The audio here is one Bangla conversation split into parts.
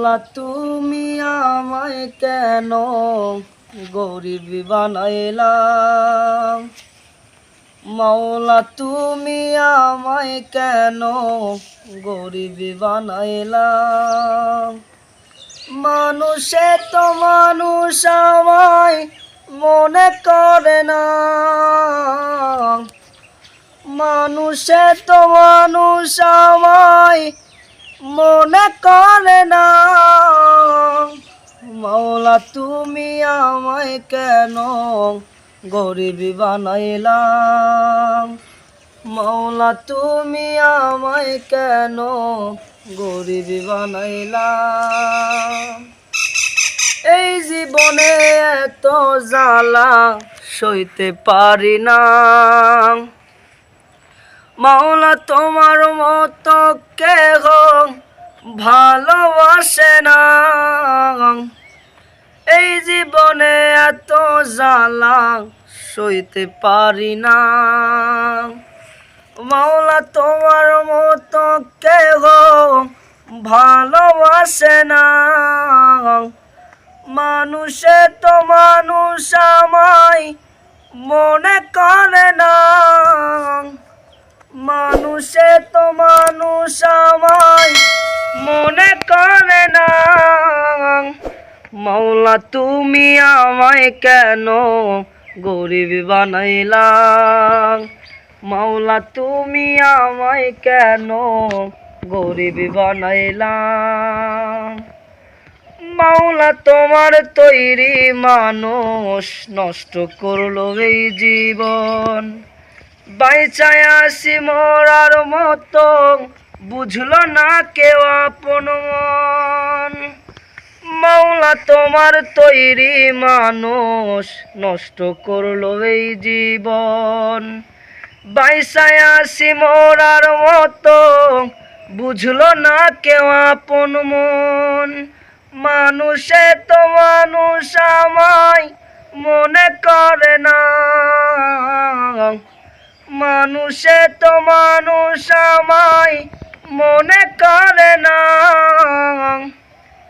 মাওলা তুমি আমায় কেন গরিব বানাইলা। মাওলা তুমি আমায় কেন গরিব বানাইলা। মানুষে তো মানুষ আমায় মনে করে না। মানুষে তো মানুষ আমায় মনে করে না। মাওলা তুমি আমায় কেন গরিব বানাইলা। মাওলা তুমি আমায় কেন গরিব বানাইলা। এই জীবনে এত জ্বালা সইতে পারি না। মাওলা তোমার মতো কেহ ভালোবাসে না। এই জীবনে এত জ্বালা সইতে পারি না। মাওলা তোমার মতো কেহ ভালোবাসে না। মানুষে তো মানুষ আমায় মনে করে না। মানুষে তো মানুষ আমায় মনে করে না। মাওলা তুমি আমায় কেন গরিব বানাইলা। মাওলা তুমি আমায় কেন গরিব বানাইলা। মাওলা তোমার তৈরি মানুষ নষ্ট করলো এই জীবন। বাইচায় আসি মরার মতো বুঝলো না কেউ আপন মন। মাওলা তোমার তৈরি মানুষ নষ্ট করলো এই জীবন। বাইচায় আসি মরার মতো বুঝলো না কেউ আপন মন। মানুষে তো মানুষ আমায় মনে করে না। মানুষে তো মানুষ আমায় মনে করে না।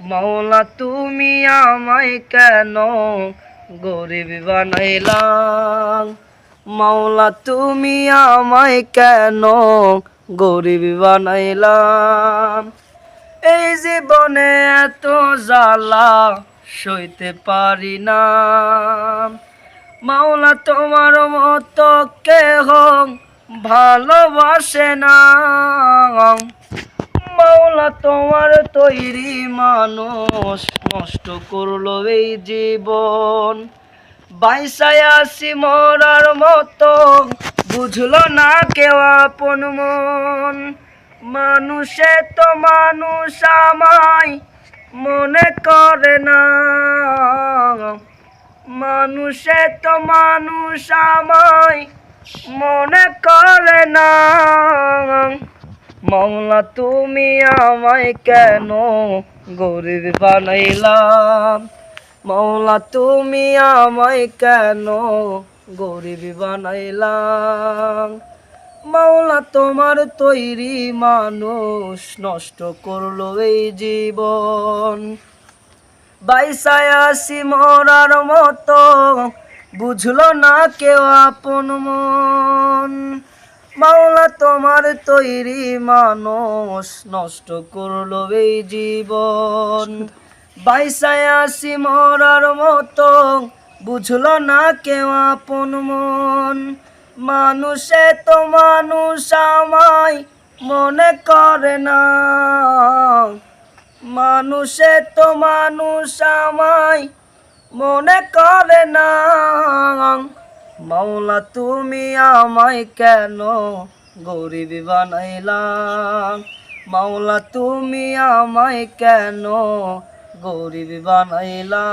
মাওলা তুমি আমায় কেন গরিব বানাইলা। মাওলা তুমি আমায় কেন গরিব বানাইলা। এই জীবনে এত জ্বালা সইতে পারি না। মাওলা তোমার মতো কেহ ভালোবাসে না। মাওলা তোমার তৈরি মানুষ নষ্ট করলো এই জীবন। বাইচায় আসি মরার মতো বুঝলো না কেউ আপন মন। মানুষে তো মানুষ আমায় মনে করে না। মানুষে তো মানুষ আমায় মনে করে না। মাওলা তুমি আমায় কেন গরিব বানাইলা। মাওলা তুমি আমায় কেন গরিব বানাইলা। মাওলা তোমার তৈরি মানুষ নষ্ট করলো এই জীবন। বাইচায় আসি মরার মতো বুঝলো না কেউ আপন মন। মাওলা তোমার তৈরি মানুষ নষ্ট করলো এই জীবন। বাইচায় আসি মরার মতো বুঝলো না কেউ আপন মন। মানুষে তো মানুষ আমায় মনে করে না। মানুষে তো মানুষ আমায় মনে করে না। মাওলা তুমি আমায় কেন গরিব বানাইলা। মাওলা তুমি আমায় কেন গরিব বানাইলা।